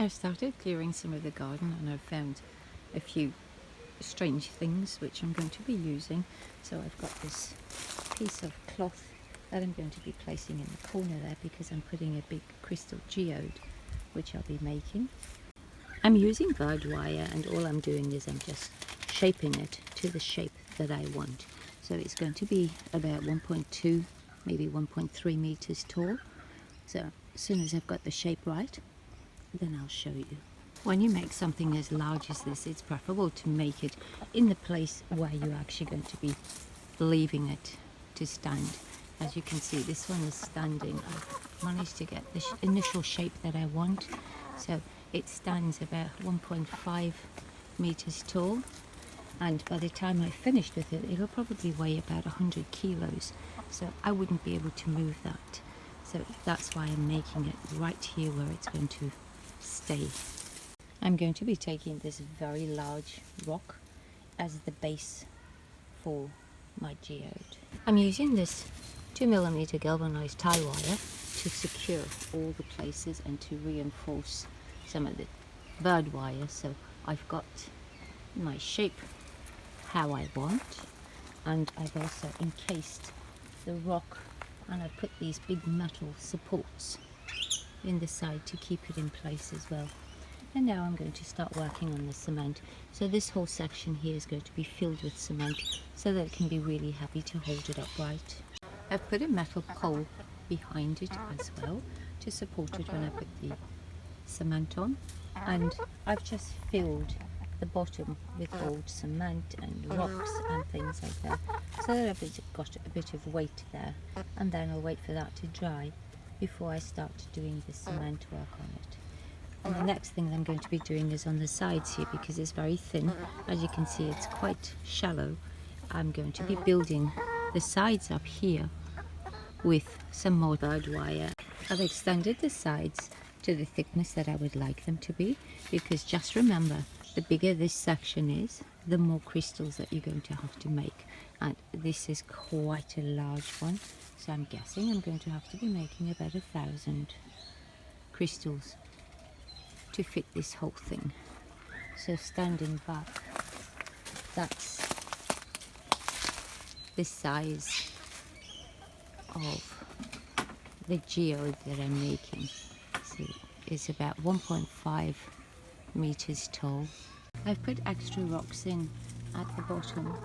I've started clearing some of the garden and I've found a few strange things which I'm going to be using. So I've got this piece of cloth that I'm going to be placing in the corner there because I'm putting a big crystal geode which I'll be making. I'm using bird wire and all I'm doing is I'm just shaping it to the shape that I want. So it's going to be about 1.2, maybe 1.3 meters tall. So as soon as I've got the shape right, then I'll show you. When you make something as large as this, it's preferable to make it in the place where you're actually going to be leaving it to stand. As you can see, this one is standing. I've managed to get the initial shape that I want. So it stands about 1.5 meters tall. And by the time I've finished with it, it'll probably weigh about 100 kilos. So I wouldn't be able to move that. So that's why I'm making it right here where it's going to stay. I'm going to be taking this very large rock as the base for my geode. I'm using this 2mm galvanized tie wire to secure all the places and to reinforce some of the bird wire. So I've got my shape how I want, and I've also encased the rock, and I've put these big metal supports in the side to keep it in place as well. And now I'm going to start working on the cement. So this whole section here is going to be filled with cement so that it can be really heavy to hold it upright. I've put a metal pole behind it as well to support it when I put the cement on, and I've just filled the bottom with old cement and rocks and things like that, so that I've got a bit of weight there, and then I'll wait for that to dry before I start doing the cement work on it. And the next thing I'm going to be doing is on the sides here, because it's very thin. As you can see, it's quite shallow. I'm going to be building the sides up here with some more bird wire. I've extended the sides to the thickness that I would like them to be, because just remember, the bigger this section is, the more crystals that you're going to have to make. And this is quite a large one, so I'm guessing I'm going to have to be making about 1,000 crystals to fit this whole thing. So standing back, that's the size of the geode that I'm making. So it's about 1.5 meters tall. I've put extra rocks in at the bottom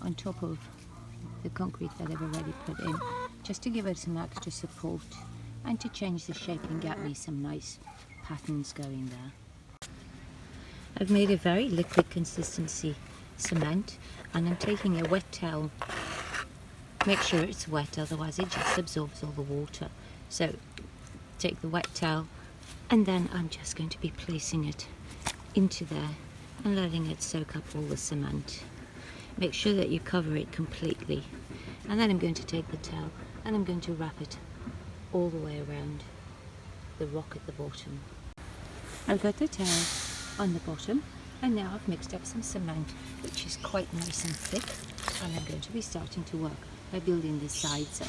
on top of the concrete that I've already put in, just to give it some extra support and to change the shape and get me some nice patterns going there. I've made a very liquid consistency cement, and I'm taking a wet towel. Make sure it's wet, otherwise it just absorbs all the water. So take the wet towel, and then I'm just going to be placing it into there and letting it soak up all the cement. Make sure that you cover it completely, and then I'm going to take the towel and I'm going to wrap it all the way around the rock at the bottom. I've got the towel on the bottom, and now I've mixed up some cement which is quite nice and thick, and I'm going to be starting to work by building the sides up.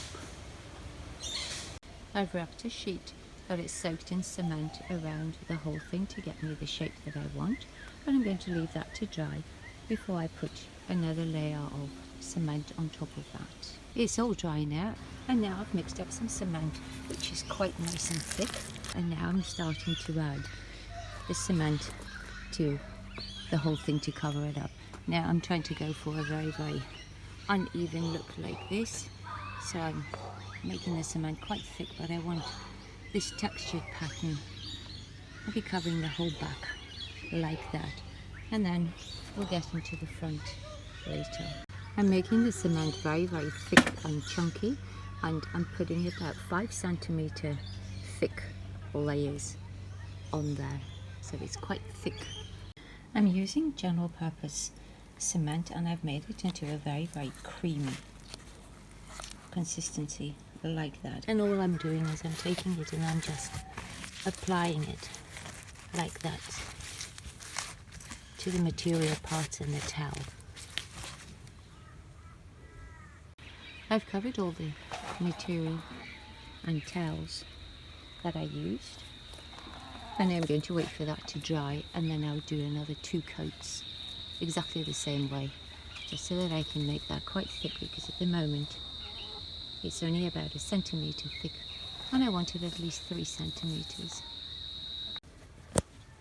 I've wrapped a sheet that is soaked in cement around the whole thing to get me the shape that I want, and I'm going to leave that to dry before I put another layer of cement on top of that. It's all dry now, and now I've mixed up some cement which is quite nice and thick, and now I'm starting to add the cement to the whole thing to cover it up. Now I'm trying to go for a very, very uneven look like this, so I'm making the cement quite thick, but I want this textured pattern. I'll be covering the whole back like that, and then we'll get into the front later. I'm making the cement very, very thick and chunky, and I'm putting about 5 centimeter thick layers on there, so it's quite thick. I'm using general purpose cement, and I've made it into a very, very creamy consistency like that. And all I'm doing is I'm taking it and I'm just applying it like that to the material parts in the towel. I've covered all the material and towels that I used, And then I'm going to wait for that to dry, and then I'll do another 2 coats exactly the same way, just so that I can make that quite thick, because at the moment it's only about 1 centimetre thick and I want it at least 3 centimetres.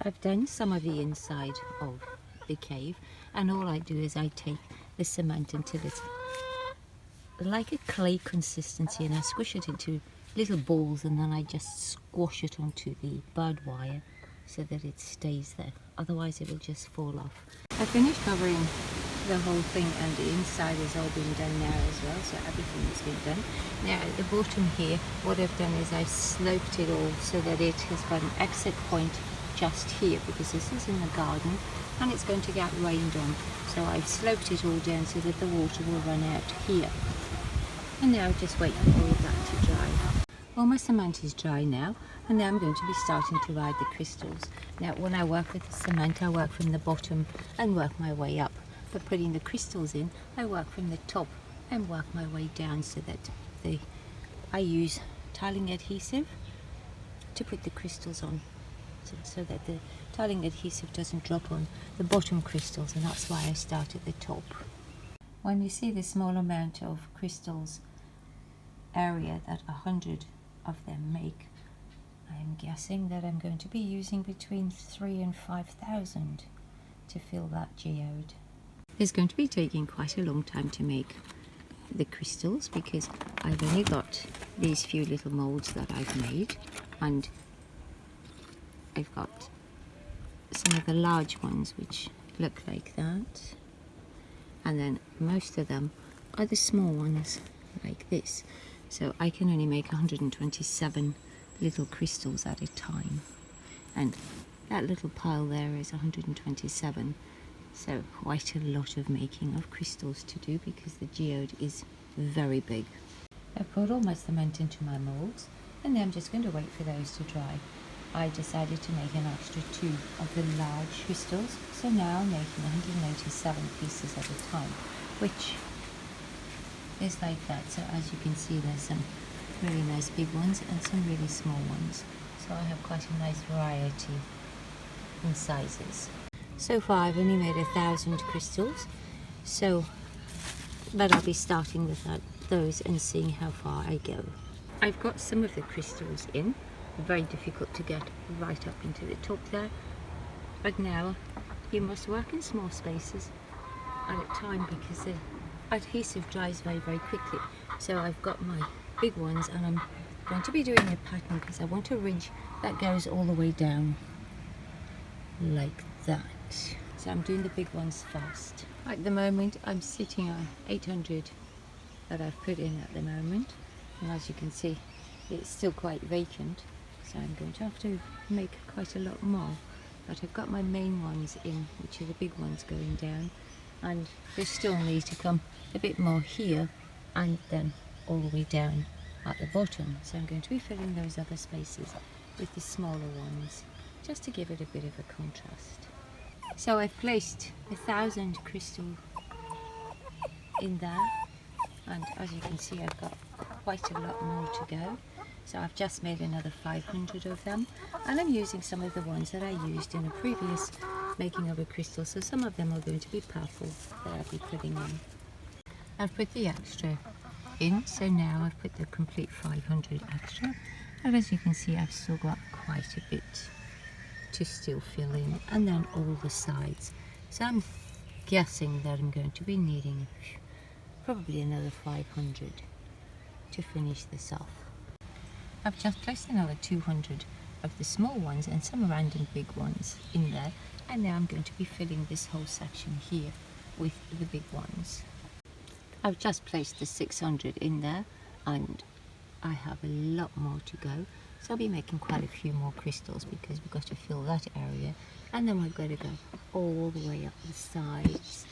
I've done some of the inside of the cave, and all I do is I take the cement until it's like a clay consistency, and I squish it into little balls, and then I just squash it onto the barbed wire so that it stays there, otherwise it will just fall off. I finished covering the whole thing, and the inside has all been done now as well, so everything has been done. Now at the bottom here, what I've done is I've sloped it all so that it has got an exit point just here, because this is in the garden and it's going to get rained on, so I've sloped it all down so that the water will run out here. And now just wait for all of that to dry. All my cement is dry now, and now I'm going to be starting to add the crystals. Now when I work with the cement, I work from the bottom and work my way up, but putting the crystals in, I work from the top and work my way down, so that I use tiling adhesive to put the crystals on, so that the tiling adhesive doesn't drop on the bottom crystals, and that's why I start at the top. When you see the small amount of crystals area that 100 of them make, I'm guessing that I'm going to be using between 3,000 and 5,000 to fill that geode. It's going to be taking quite a long time to make the crystals, because I've only got these few little molds that I've made, and I've got some of the large ones which look like that, and then most of them are the small ones like this. So I can only make 127 little crystals at a time, and that little pile there is 127, so quite a lot of making of crystals to do, because the geode is very big. I've poured all my cement into my moulds, and then I'm just going to wait for those to dry. I decided to make an extra 2 of the large crystals, so now I'm making 187 pieces at a time, which is like that. So as you can see, there's some really nice big ones and some really small ones, so I have quite a nice variety in sizes. So far I've only made 1,000 crystals, but I'll be starting with those and seeing how far I go. I've got some of the crystals in. Very difficult to get right up into the top there, but now you must work in small spaces at a time, because the adhesive dries very quickly. So I've got my big ones, and I'm going to be doing a pattern, because I want a ridge that goes all the way down like that. So I'm doing the big ones first. At the moment I'm sitting on 800 that I've put in at the moment, and as you can see it's still quite vacant, so I'm going to have to make quite a lot more. But I've got my main ones in, which are the big ones going down, and they still need to come a bit more here and then all the way down at the bottom. So I'm going to be filling those other spaces with the smaller ones, just to give it a bit of a contrast. So I've placed 1,000 crystal in there, and as you can see I've got quite a lot more to go. So I've just made another 500 of them, and I'm using some of the ones that I used in a previous making of a crystal, so some of them are going to be purple that I'll be putting in. I've put the extra in, so now I've put the complete 500 extra, and as you can see I've still got quite a bit to still fill in, and then all the sides. So I'm guessing that I'm going to be needing probably another 500 to finish this off. I've just placed another 200 of the small ones and some random big ones in there, and now I'm going to be filling this whole section here with the big ones. I've just placed the 600 in there, and I have a lot more to go, so I'll be making quite a few more crystals, because we've got to fill that area, and then we've got to go all the way up the sides,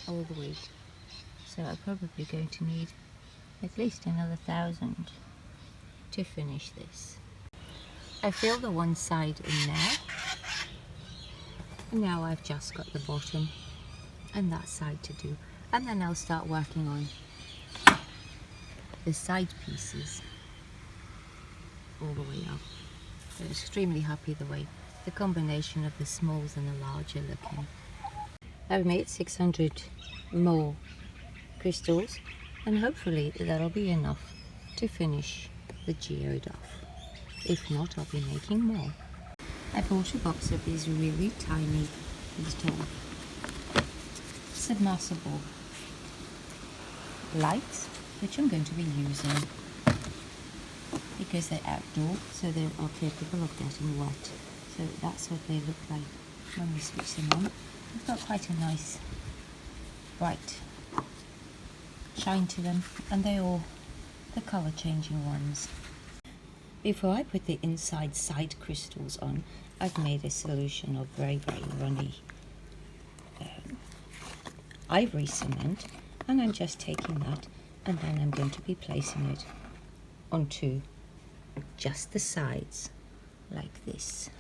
all the way. So I'm probably going to need at least another 1,000 to finish this. I filled the one side in there, and now I've just got the bottom and that side to do, and then I'll start working on the side pieces all the way up I'm extremely happy the way the combination of the smalls and the large are looking. I've made 600 more crystals, and hopefully that'll be enough to finish the geode off. If not, I'll be making more. I bought a box of these really tiny little submersible lights, which I'm going to be using because they're outdoor, so they are capable of getting wet. So that's what they look like when we switch them on. They've got quite a nice bright shine to them, and they're all the colour changing ones. Before I put the inside side crystals on, I've made a solution of very runny ivory cement, and I'm just taking that and then I'm going to be placing it onto just the sides like this.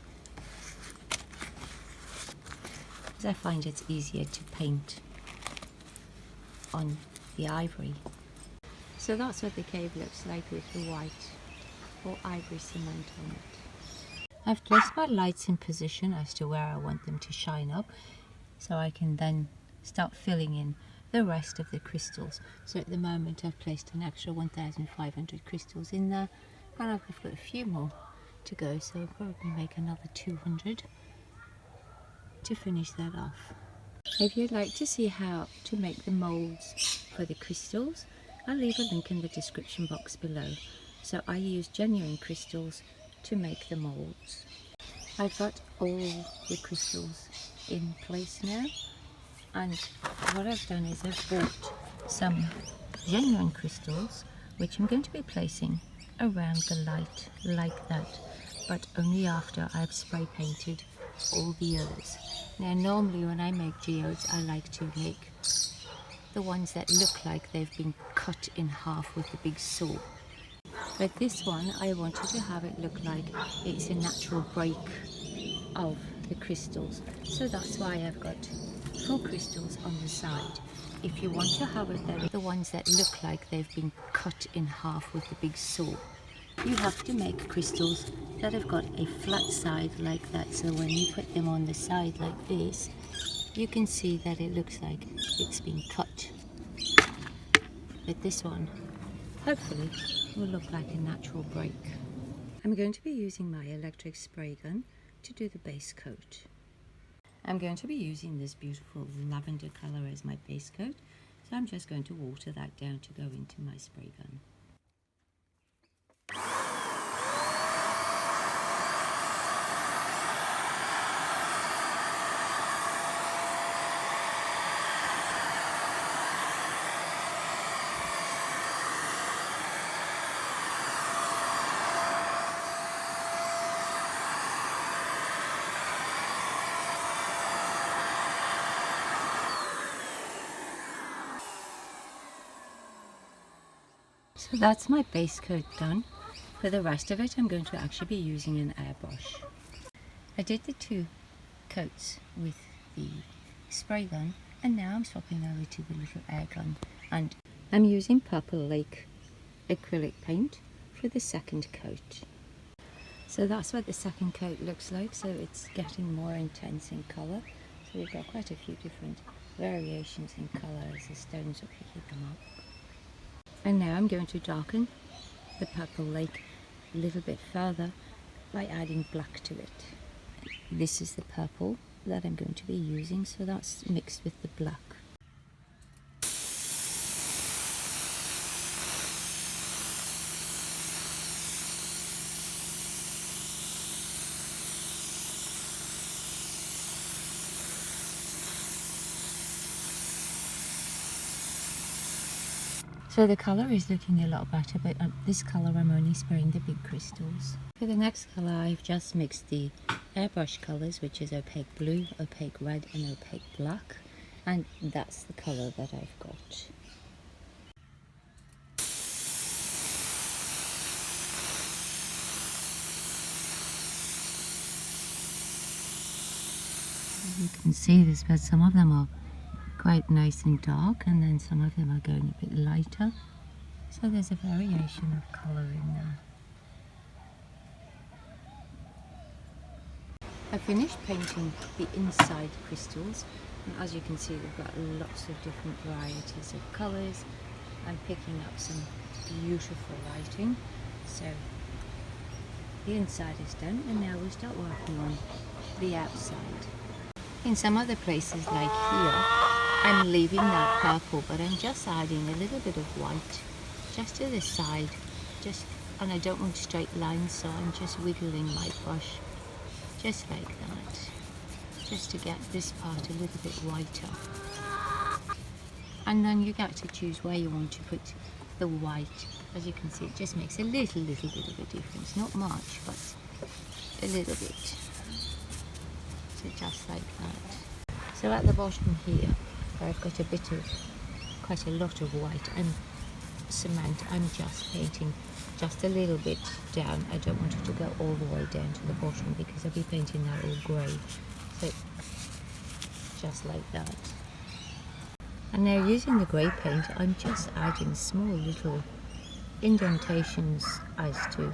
I find it's easier to paint on the ivory. So that's what the cave looks like with the white or ivory cement on it. I've placed my lights in position as to where I want them to shine up, so I can then start filling in the rest of the crystals. So at the moment I've placed an extra 1,500 crystals in there, and I've got a few more to go, so I'll probably make another 200 to finish that off. If you'd like to see how to make the moulds for the crystals, I'll leave a link in the description box below. So I use genuine crystals to make the moulds. I've got all the crystals in place now, and what I've done is I've bought some genuine crystals which I'm going to be placing around the light like that, but only after I've spray painted all the others. Now normally when I make geodes I like to make the ones that look like they've been cut in half with a big saw. But this one I wanted to have it look like it's a natural break of the crystals. So that's why I've got 4 crystals on the side. If you want to have it that the ones that look like they've been cut in half with a big saw, you have to make crystals that have got a flat side like that. So when you put them on the side like this, you can see that it looks like it's been cut. But this one, hopefully, will look like a natural break. I'm going to be using my electric spray gun to do the base coat. I'm going to be using this beautiful lavender colour as my base coat, so I'm just going to water that down to go into my spray gun. So that's my base coat done. For the rest of it I'm going to actually be using an airbrush. I did the 2 coats with the spray gun, and now I'm swapping over to the little air gun, and I'm using Purple Lake acrylic paint for the second coat. So that's what the second coat looks like, so it's getting more intense in colour. So we've got quite a few different variations in colour as the stones are picking them up. And now I'm going to darken the Purple Lake a little bit further by adding black to it. This is the purple that I'm going to be using, so that's mixed with the black. So the colour is looking a lot better, but this colour I'm only spraying the big crystals. For the next colour I've just mixed the airbrush colours, which is opaque blue, opaque red and opaque black, and that's the colour that I've got. You can see this, but some of them are quite nice and dark, and then some of them are going a bit lighter, so there's a variation of colour in there. I finished painting the inside crystals, and as you can see we've got lots of different varieties of colours. I'm picking up some beautiful lighting. So the inside is done, and now we start working on the outside. In some other places like here, I'm leaving that purple, but I'm just adding a little bit of white just to the side, and I don't want straight lines, so I'm just wiggling my brush just like that, just to get this part a little bit whiter. And then you get to choose where you want to put the white. As you can see, it just makes a little bit of a difference, not much, but a little bit. So just like that. So at the bottom here, where I've got quite a lot of white and cement, I'm just painting just a little bit down. I don't want it to go all the way down to the bottom because I'll be painting that all grey. So just like that. And now using the grey paint, I'm just adding small little indentations as to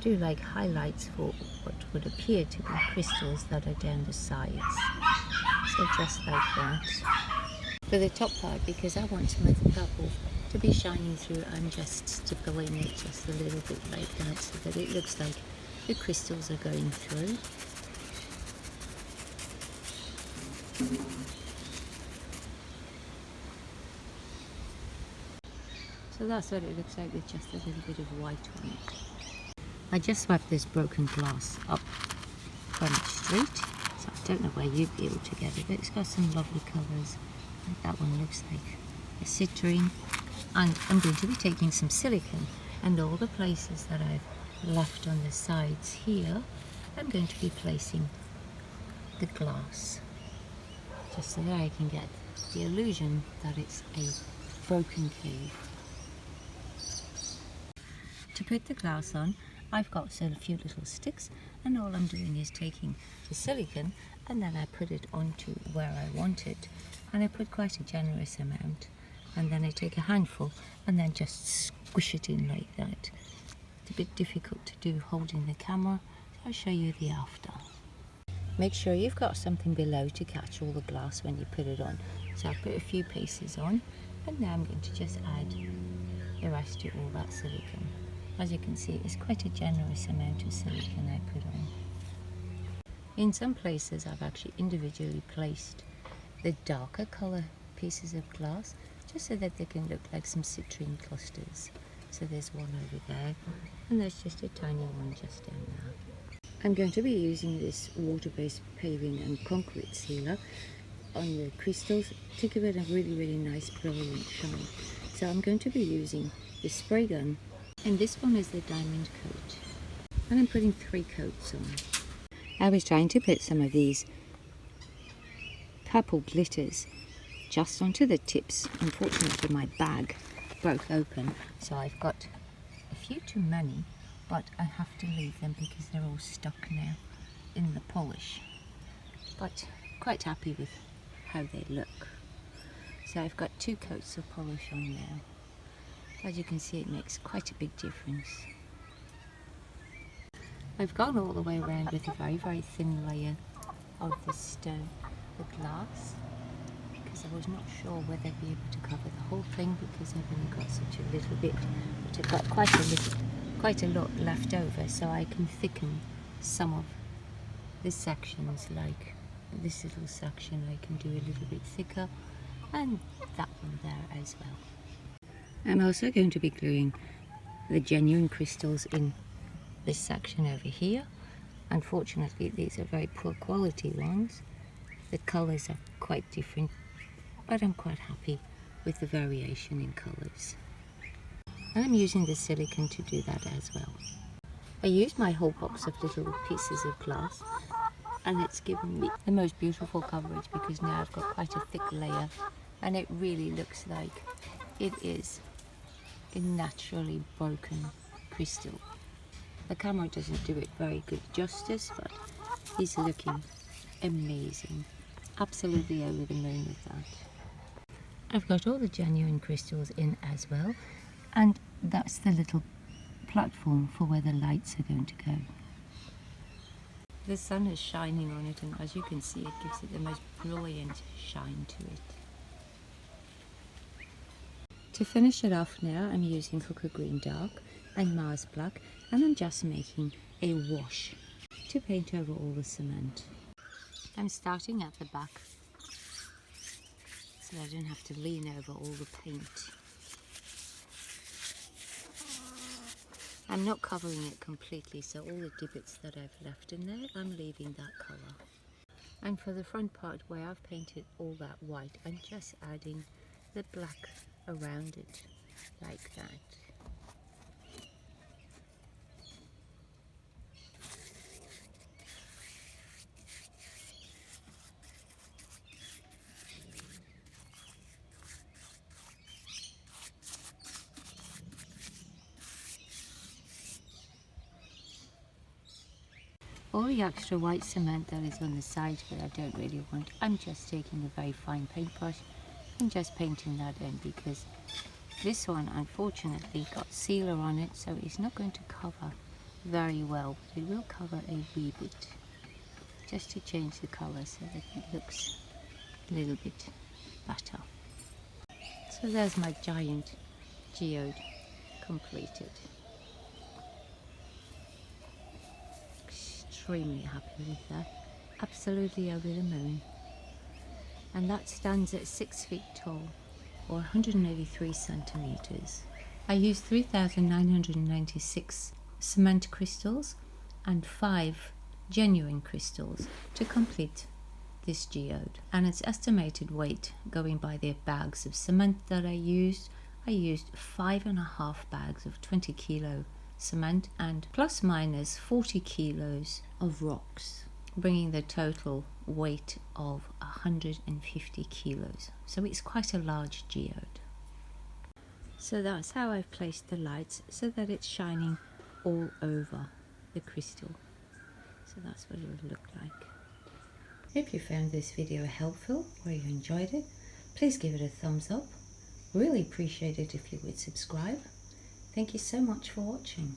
do like highlights for what would appear to be crystals that are down the sides. So just like that. For the top part, because I want some of the purple to be shining through, I'm just stippling it just a little bit like that so that it looks like the crystals are going through. So that's what it looks like with just a little bit of white on it. I just swept this broken glass up from the street, so I don't know where you'd be able to get it, but it's got some lovely colours. Like that one looks like a citrine. And I'm going to be taking some silicone, and all the places that I've left on the sides here, I'm going to be placing the glass, just so that I can get the illusion that it's a broken cave. To put the glass on, I've got a few little sticks, and all I'm doing is taking the silicone and then I put it onto where I want it, and I put quite a generous amount, and then I take a handful and then just squish it in like that. It's a bit difficult to do holding the camera, so I'll show you the after. Make sure you've got something below to catch all the glass when you put it on. So I've put a few pieces on, and now I'm going to just add the rest to all that silicone. As you can see, it's quite a generous amount of silicone I put on. In some places I've actually individually placed the darker colour pieces of glass, just so that they can look like some citrine clusters. So there's one over there, and there's just a tiny one just down there. I'm going to be using this water-based paving and concrete sealer on the crystals to give it a really nice brilliant shine. So I'm going to be using the spray gun, and this one is the diamond coat, and I'm putting 3 coats on. I was trying to put some of these purple glitters just onto the tips. Unfortunately my bag broke open, so I've got a few too many, but I have to leave them because they're all stuck now in the polish. But quite happy with how they look. So I've got 2 coats of polish on now. As you can see, it makes quite a big difference. I've gone all the way around with a very thin layer of the stone, the glass, because I was not sure whether I'd be able to cover the whole thing because I've only got such a little bit, but I've got quite a lot left over, so I can thicken some of the sections, like this little section I can do a little bit thicker, and that one there as well. I'm also going to be gluing the genuine crystals in this section over here. Unfortunately these are very poor quality ones. The colours are quite different, but I'm quite happy with the variation in colours. And I'm using the silicone to do that as well. I used my whole box of little pieces of glass, and it's given me the most beautiful coverage because now I've got quite a thick layer, and it really looks like it is a naturally broken crystal. The camera doesn't do it very good justice, but it's looking amazing. Absolutely over the moon with that. I've got all the genuine crystals in as well, and that's the little platform for where the lights are going to go. The sun is shining on it, and as you can see, it gives it the most brilliant shine to it. To finish it off now, I'm using Hooker Green Dark and Mars Black, and I'm just making a wash to paint over all the cement. I'm starting at the back so I don't have to lean over all the paint. I'm not covering it completely, so all the divots that I've left in there, I'm leaving that colour. And for the front part where I've painted all that white, I'm just adding the black around it, like that. All the extra white cement that is on the side that I don't really want, I'm just taking a very fine paintbrush and just painting that in, because this one unfortunately got sealer on it, so it's not going to cover very well. It will cover a wee bit, just to change the colour so that it looks a little bit better. So there's my giant geode completed. Extremely happy with that, absolutely over the moon. And that stands at 6 feet tall, or 183 centimeters. I used 3,996 cement crystals and 5 genuine crystals to complete this geode. And its estimated weight, going by the bags of cement that I used 5.5 bags of 20 kilo cement and plus minus 40 kilos of rocks, bringing the total weight of 150 kilos. So it's quite a large geode. So that's how I've placed the lights, so that it's shining all over the crystal. So that's what it would look like. If you found this video helpful or you enjoyed it, please give it a thumbs up. Really appreciate it if you would subscribe. Thank you so much for watching.